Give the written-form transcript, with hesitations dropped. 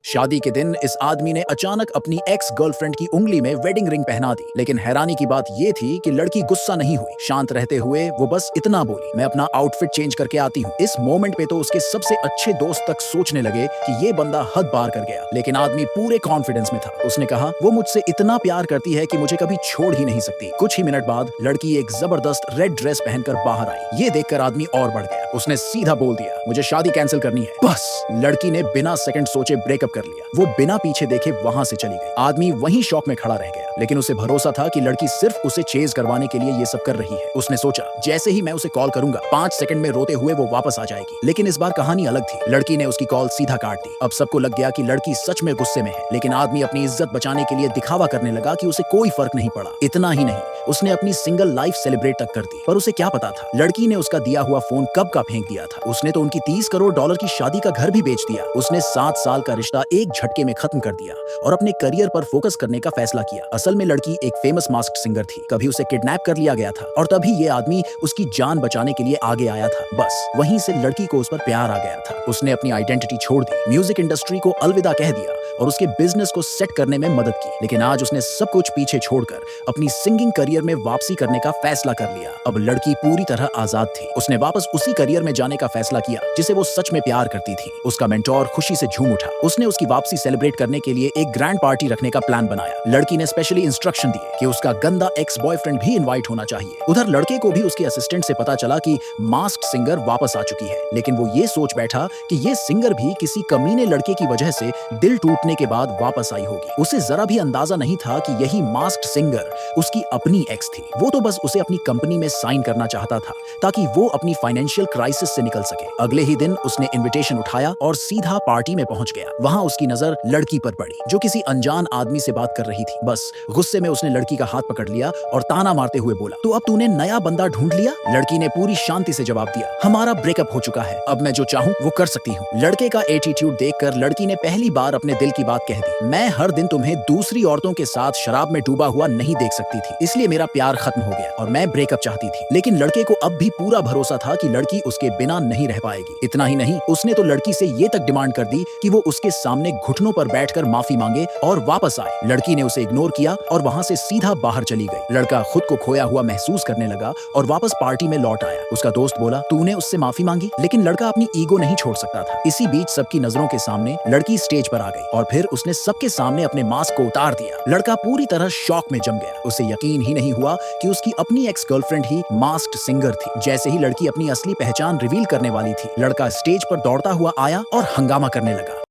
शादी के दिन इस आदमी ने अचानक अपनी एक्स गर्लफ्रेंड की उंगली में वेडिंग रिंग पहना दी। लेकिन हैरानी की बात ये थी कि लड़की गुस्सा नहीं हुई। शांत रहते हुए वो बस इतना बोली, मैं अपना आउटफिट चेंज करके आती हूँ। इस मोमेंट पे तो उसके सबसे अच्छे दोस्त तक सोचने लगे कि ये बंदा हद पार कर गया। लेकिन आदमी पूरे कॉन्फिडेंस में था। उसने कहा, वो मुझसे इतना प्यार करती है कि मुझे कभी छोड़ ही नहीं सकती। कुछ ही मिनट बाद लड़की एक जबरदस्त रेड ड्रेस पहनकर बाहर आई। ये देखकर आदमी और बढ़ गया। उसने सीधा बोल दिया, मुझे शादी कैंसिल करनी है। बस लड़की ने बिना सेकंड सोचे ब्रेकअप कर लिया। वो बिना पीछे देखे वहां से चली गई। आदमी वहीं शॉक में खड़ा रह गया। लेकिन उसे भरोसा था कि लड़की सिर्फ उसे चेज करवाने के लिए ये सब कर रही है। उसने सोचा, जैसे ही मैं उसे कॉल करूंगा 5 सेकंड में रोते हुए वो वापस आ जाएगी। लेकिन इस बार कहानी अलग थी। लड़की ने उसकी कॉल सीधा काट दी। अब सबको लग गया कि लड़की सच में गुस्से में है। लेकिन आदमी अपनी इज्जत बचाने के लिए दिखावा करने लगा कि उसे कोई फर्क नहीं पड़ा। इतना ही नहीं, उसने अपनी सिंगल लाइफ सेलिब्रेट तक कर दी। पर उसे क्या पता था, लड़की ने उसका दिया हुआ फोन कब का फेंक दिया था। उसने तो उनकी 30 करोड़ डॉलर की शादी का घर भी बेच दिया। उसने 7 साल का रिश्ता एक झटके में खत्म कर दिया और अपने करियर पर फोकस करने का फैसला किया। असल में लड़की एक फेमस मास्क्ड सिंगर थी। कभी उसे किडनैप कर लिया गया था और तभी ये आदमी उसकी जान बचाने के लिए आगे आया था। बस वहीं से लड़की को उस पर प्यार आ गया था। उसने अपनी आइडेंटिटी छोड़ दी, म्यूजिक इंडस्ट्री को अलविदा कह दिया और उसके बिजनेस को सेट करने में मदद की। लेकिन आज उसने सब कुछ पीछे छोड़कर अपनी सिंगिंग करियर में वापसी करने का फैसला कर लिया। अब लड़की पूरी तरह आजाद थी। उसने वापस उसी करियर में जाने का फैसला किया जिसे वो सच में प्यार करती थी। उसका मेंटोर खुशी से झूम उठा। उसने उसकी वापसी सेलिब्रेट करने के लिए एक ग्रैंड पार्टी रखने का प्लान बनाया। लड़की ने स्पेशली इंस्ट्रक्शन दिए कि उसका गंदा एक्स बॉयफ्रेंड भी इनवाइट होना चाहिए। उधर लड़के को भी उसके असिस्टेंट से पता चला कि मास्क्ड सिंगर वापस आ चुकी है। लेकिन वो ये सोच बैठा कि ये सिंगर भी किसी कमीने लड़के की वजह से दिल टूटने के बाद वापस आई होगी। उसे जरा भी अंदाजा नहीं था कि यही मास्क्ड सिंगर उसकी अपनी एक्स थी। वो तो बस उसे अपनी कंपनी में साइन करना चाहता था ताकि वो अपनी फाइनेंशियल क्राइसिस से निकल सके। अगले ही दिन उसने इनविटेशन उठाया और सीधा पार्टी में पहुंच गया। वहां उसकी नजर लड़की पर पड़ी जो किसी अनजान आदमी से बात कर रही थी। बस गुस्से में उसने लड़की का हाथ पकड़ लिया और ताना मारते हुए बोला, तो अब तूने नया बंदा ढूंढ लिया? लड़की ने पूरी शांति से जवाब दिया, हमारा ब्रेकअप हो चुका है, अब मैं जो चाहूं वो कर सकती हूँ। लड़के का एटीट्यूड देखकर लड़की ने पहली बार अपने दिल की बात कह दी, मैं हर दिन तुम्हें दूसरी औरतों के साथ शराब में डूबा हुआ नहीं देख सकती थी, इसलिए मेरा प्यार खत्म हो गया और मैं ब्रेकअप चाहती थी। लेकिन लड़के को अब भी पूरा भरोसा था कि लड़की उसके बिना नहीं रह पाएगी। इतना ही नहीं, उसने तो लड़की से ये तक डिमांड कर दी कि वो उसके सामने घुटनों पर बैठकर माफी मांगे और वापस आए। लड़की ने उसे इग्नोर किया और वहां से सीधा बाहर चली गई। लड़का खुद को खोया हुआ महसूस करने लगा और वापस पार्टी में लौट आया। उसका दोस्त बोला, तूने उससे माफी मांगी? लेकिन लड़का अपनी ईगो नहीं छोड़ सकता था। इसी बीच सबकी नजरों के सामने लड़की स्टेज पर आ गई और फिर उसने सबके सामने अपने मास्क को उतार दिया। लड़का पूरी तरह शॉक में जम गया। उसे यकीन ही नहीं हुआ कि उसकी अपनी एक्स गर्लफ्रेंड ही मास्क्ड सिंगर थी। जैसे ही लड़की अपनी असली पहचान रिवील करने वाली थी, लड़का स्टेज पर दौड़ता हुआ आया और हंगामा करने लगा।